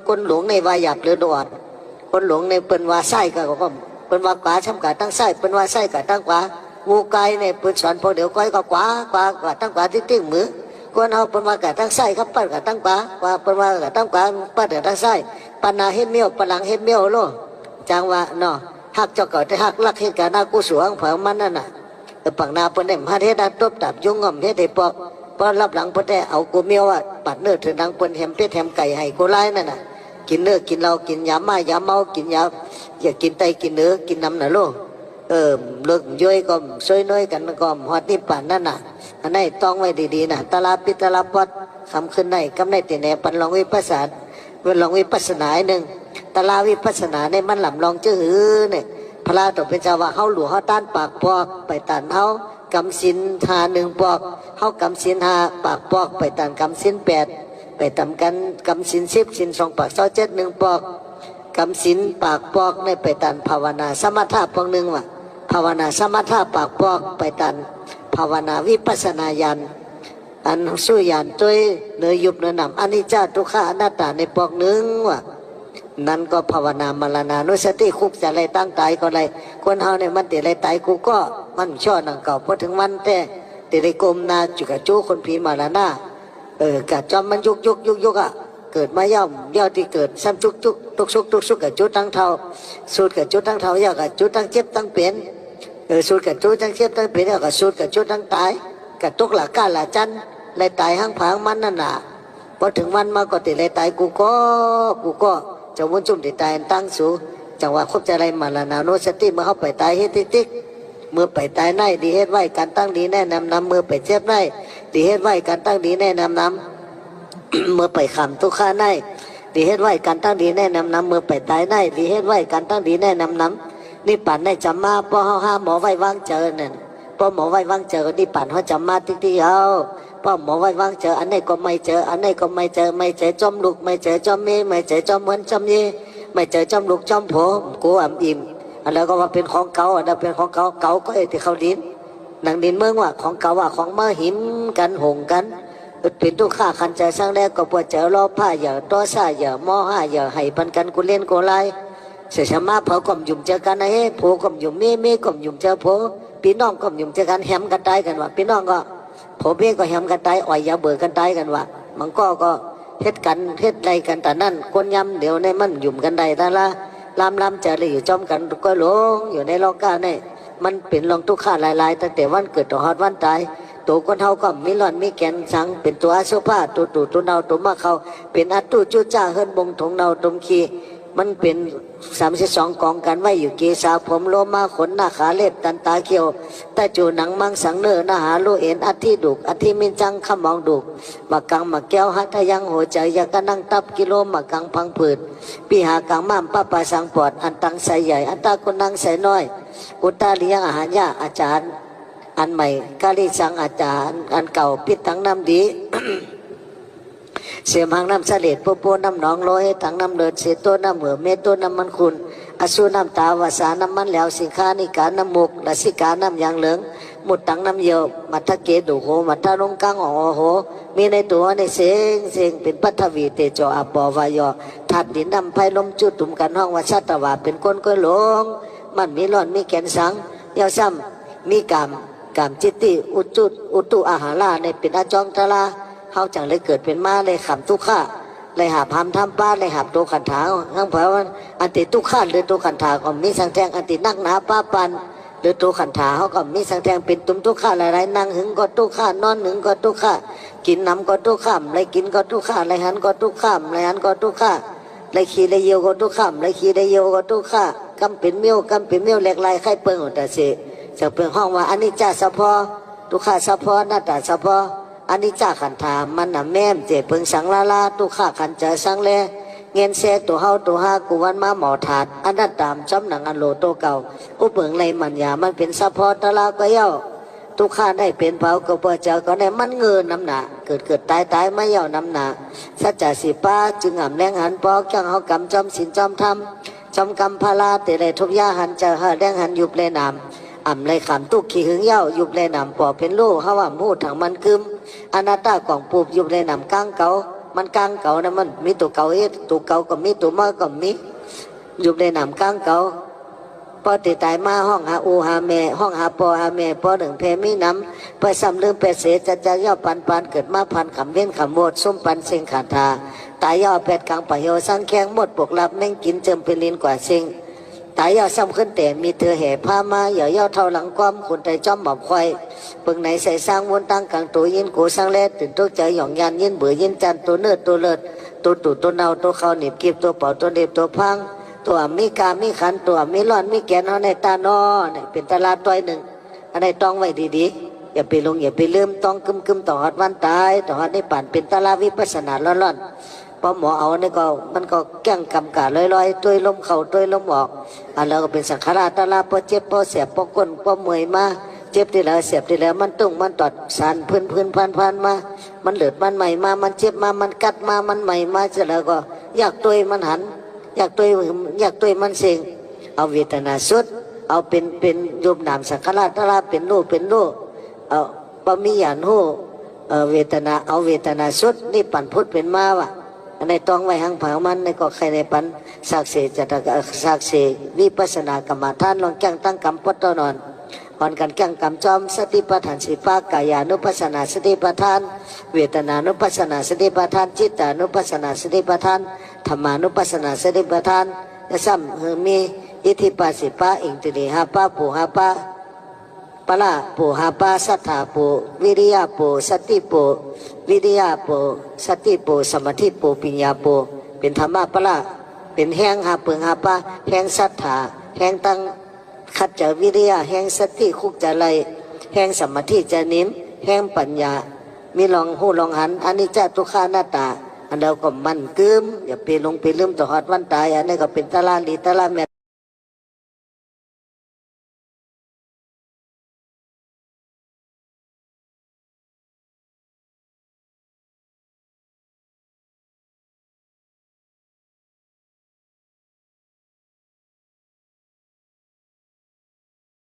คนหลงในวาหยาบหรือดอดคนหลงในเป็นว่าไส้ก็เป็นว่าขวาช้ำกะตั้งไส้เป็นว่าไส้กะตั้งขวางูไก่ในเป็นสอนพอเดี๋ยวก้อยก็ขวากะตั้งขวาที่ติ้งมือคนเอาเป็นว่ากะตั้งไส้ครับปั้นกะตั้งขวาเป็นว่ากะตั้งขวาปั้นกะตั้งไส้ปัญหาเฮ็ดเมียวปลังเฮ็ดเมียวโลจังว่าเนาะหักเจ้าเกิดแต่หักลักเหตุการณ์นากูสวงเผามันนั่นน่ะปังนาเปิ้นได้มาเฮ็ดตบตับยุ่งงอมเฮ็ดให้ปอกพอรับหลังเปิ้นได้เอากูเมียวอ่ะปัดเนื้อถึงดังเปิ้นแฮมเป็ดแฮมไก่ให้กูไล่นั่นน่ะกินเนื้อกินเหล้ากินยาม่ายาเมากินยาอย่ากินไตกินเนื้อกินน้ำน่ะโลเลิกย่อยก็ซอยน้อยกันก็ฮอดนี่ป่านนั่นน่ะอันนี้ต้องไว้ดีๆน่ะตลาปิตลาปอดคำขึ้นในกำในติแหนปันลองวิปัสสนาเวลองวิปัสสนาหนึ่งตลาวิปัสสนาในมันหลำลองจื้อหือเนี่ยพระตกเป็นเจ้าว่าเฮาหลวงเฮาต้านปากปอกไปตันเฮากำสินหาหนึ่งปอกเฮากำสินหาปากปอกไปตันกำสินแปดไปตำกันกำสินสิบสินสองปากเศร้าเจ็ดหนึ่งปอกกำสินปากปอกในไปตันภาวนาสมถะปองหนึ่งว่ะภาวนาสมถะปากปอกไปตันภาวนาวิปัสสนาญาณอันสู้ญาณตัวเนื้อยุบเนื้อนำอนิจจทุกขอนัตตาในปอกหนึ่งว่ะนั่นก็ภาวนามรณานุสติคุกจะอะไรตั้งตายก็อะไรคนเฮาเนี่ยมันติอะไรตายกูก็มันช่อนังเก่าพอถึงวันแต่ติอะไรกลมนาจุกะจูคนผีมรณะกะจอมมันยุกอ่ะเกิดมาย่อมที่เกิดซ้ำจุกตุกสุกกะจุตั้งเท่าสูดกะจุตั้งเท่ายากกะจุตั้งเจ็บตั้งเปลี่ยนสูดกะจุตั้งเจ็บตั้งเปลี่ยนแล้วกะสูดกะจุตั้งตายกะตุกหลักกาหลักจันเลยตายห้างผางมันนั่นน่ะพอถึงวันมาก็ติอะไรตายกูก็จะมุ่งจุ่มติดตายตั้งสูจังหวะคบจะไรมาละนาโนสติเมื่อเขาไปตายเฮ็ดติ๊กเมื่อไปตายในดีเฮ็ดไหวการตั้งดีแน่นำเมื่อไปเจ็บในดีเฮ็ดไหวการตั้งดีแน่นำเมื่อไปขำทุกข้าในดีเฮ็ดไหวการตั้งดีแน่นำเมื่อไปตายในดีเฮ็ดไหวการตั้งดีแน่นำนี่ปั่นในจำมาพอเขาห้าหมอไหววางเจอเนี่ยพอหมอไหววางเจอนี่ปั่นเขาจำมาติ๊กเอาพอหมอไว้วางเจออันไหนก็ไม่เจออันไหนก็ไม่เจอจอมลูกไม่เจอจอมเมย์ไม่เจอจอมเหมือนจอมเย่ไม่เจอจอมลูกจอมผัวกูอิ่มอันแล้วก็ว่าเป็นของเก่าอันนั้นเป็นของเก่าก็ที่เขาดินหนังดินเมืองว่าของเก่าว่าของมาหิมกันหงกันเป็นทุกข้าคันใจสร้างแล้วก็ปวดเจอรอผ้าอย่าตัวซ่าอย่ามอห้าอย่าให้ปันกันกูเล่นกูไล่เสียชมาเผากลมยุ่มเจอกันนะเฮ้ผัวกลมยุ่มเมย์กลมยุ่มเจอผัวพี่น้องกลมยุ่มเจอกันแหมกันตายกันว่าพี่น้องก็ผมเองก็แหมกันตายอ่อยยาเบื่อกันตายกันว่ามันก็เฮ็ดกันเฮ็ดไรกันแต่นั่นคนย้ำเดี๋ยวในมันหยุ่มกันใดแต่ละลำเจอเลยอยู่จอมกันก็หลงอยู่ในโลกาเนี่ยมันเป็นลองทุกข้าหลายตั้งแต่วันเกิดต่อฮอดวันตายตัวคนเฮาก็มีหลอนมีแกนสังเป็นตัวอาโซภาตัวเนาตัวมาเขาเป็นอัตตุจุจ้าเฮิรนบงถงเนาตมขีมันเป็น32กองกันไว้อยู่เกษาผมโลมาขนหน้าขาเล็บตันตาเขียวตาจูหนังมังสังเนอหน้าหาโลเอ็นอัฐิดุกอัฐิมินจังขมองดุกมากังมาแก้วหัตยังหัวใจยากนั่งตับกิโลมากังพังผืดปีหากังม่ามป้าปาสังปอดอันตังใสใหญ่อันตาคนนั่งใสน้อยอุตตาเลี้ยงอาหารยาอาจารย์อันใหม่กาลิสังอาจารย์อันเก่าพิษทั้งน้ำดี เสียมหางน้ำเสลดโปน้ำหนองโลให้ถังน้ำเดินเสียตัวน้ำเหมือเมตัวน้ำมันคุณอสูน้ำตาวาสาน้ำมันแล้วสิงคานิการน้ำมุกละสิกาน้ำยางเหลืองหมุดถังน้ำเยียวมัทะเกดุโหมัทะลงกังอ๋อโหมีในตัวในเสียงเป็นปัทวีเตโจอปอวายอถัดดินน้ำไผ่ลมจุดตุ่มกันห้องวัชตวาเป็นก้นก้อยหลงมันมีร้อนมีแกนสังเยาวซ้ำมีกามจิตติอุตุอาหาราในเป็นอาจองตะลาเขาจังเลยเกิดเป็นมาเลยขำทุกข้าเลยหาพามทำป้าเลยหาตัวขันถาข้างเพราะว่าอันติทุกข้าหรือตัวขันถาก็มีสังแทงอันตินักหนาป้าปันหรือตัวขันถาเขาก็มีสังแทงเป็นตุ้มทุกข้าหลายๆนั่งหึงก็ทุกข้านอนหึงก็ทุกข้ากินน้ำก็ทุกข้ามเลยกินก็ทุกข้าเลยหันก็ทุกข้ามเลยหันก็ทุกข้าเลยขี่เลยเยียวก็ทุกข้ามเลยขี่เลยเยียวก็ทุกข้ากำเป็นเมี่ยวเล็กลายไข่เปิงหัวตาเสจะเป็นห้องว่าอันนี้จ่าสะพอทุกข้าสะพอหน้าตาสะพออันนี้จ้าขันถามมันน่ะแม่มเจ็บเพิ่งสังลาตุข้าขันเจอสังเลเงินเสตัวเฮาตัวห้ากูวันมาหมอถาดอันนั้นตามจำหนังอันโลโตเก่าอุเปิงเลยมันยามันเป็นสะพอตะลาก็เย้าทุกข้าได้เป็นเผาก็เปิดเจอก็ได้มันเงินน้ำหนาเกิดตายไม่เย้าน้ำหนาสัจจะสิป้าจึงอ่ำแรงหันปอกจังเฮากำจอมสินจอมทำจอมกำพาลาเตเลยทุกย่าหันเจอหาแรงหันยุบเลยนามอ่ำเลยขำตุกขี้หึงเย้ายุบเลยนำปอเป็นลูกเขาว่ามูดถังมันกึมอนาตากล่องปูบยุบเลยนำก้างเกา มันกลางเก่านะมันมีตัวเก่าตัวเก่าก็มีตัวมาก็มีอยู่ในหนามกลางเก่าพอติดตายมาห้องหาอูหาแม่ห้องหาปอหาแม่ปอหนึ่งเพมีน้ำไปซ้ำลืมไปเสียจะย่อปันเกิดมาพันขำเว้นขำโมดส้มปันเซ็งขาทาตายย่อแปดกลางปะเหี่ยวสังแข้งหมดปกลับแม่งกินเจิมเป็นลินกว่าเซ็งตายย่อซ้ำขึ้นแต่มีเธอแห่ผ้ามาย่อเท่าหลังก้อมคนใจจ้อมหมอบควายเบิ่งไหนใส่สร้างวนตั้งกลางตัวยินกูสร้างแลตื่นตัวใจหย่องยันยินเบื่อยินจันตัวเนื้อตัวเลิศตัวตู่ตัวเนาตัวเขาหนีบกีบตัวเป่าตัวเด็บตัวพังตัวมีกามีขันตัวมีร้อนมีแกนเอาในตานอเนี่ยเป็นตลาดตัวหนึ่งอันไหนต้องไว้ดีๆอย่าไปลงอย่าไปลืมต้องกึมต่อหัดวันตายต่อหัดในป่านเป็นตลาดวิปัสสนาร้อนๆพอหมอเอาเนี่ยก็มันก็แก้งกำกาลอยๆตัวลมเข่าตัวลมออกอันแล้วก็เป็นสังขารตลาดพอเจ็บพอเสียบพอก้นพอเมื่อยมาเจ็บที่แล้วเสียบที่แล้วมันตุ้งมันตอดสารพื้นพันมามันเหลือดมันใหม่มามันเจ็บมามันกัดมามันใหม่มาเสร็จแล้วก็อยากตัวมันหันอยากตัวมันเสียงเอาเวทนาสุดเอาเป็นรูปนามสังขารตลาดเป็นรูปเอาปมิยานหูเวทนาเอาเวทนาสุดนี่ปั่นพุทธเป็นมาวะในต้องไว้หังผามันในก็ใครในปันสักเสจัตสักเสวิปัสสนากรรมฐานลองแก้งตั้งกรรมปัตตนอนก่อนกันแก้งกรรมจอมสติปัฏฐานสิปากายานุปัสสนาสติปัฏฐานเวทนานุปัสสนาสติปัฏฐานจิตตานุปัสสนาสติปัฏฐานธรรมานุปัสสนาสติปัฏฐานและซ้ำมีอิทธิปัสสิปะอิงติริหาปะปูหาปะปะละปูหาปะสัทธาปูวิริยะปูสติปูวิริยะปูสติปูสมาธิปูปัญญาปูเป็นธรรมะปะละเป็นแห้งหาเปลืองหาปะแห้งสัทธาแห้งตั้งขัดเจวิริยะแห้งสติคุกจะไลแห้งสมาธิจะนิ่มแห้งปัญญามีลองหูลองหันอันนี้จะทุกขาหน้าตาอันเดียวก็มันกึมอย่าไปลงไปลืมต่อหอดวันตายอันนี้ก็เป็นตะลาลีตะลาแม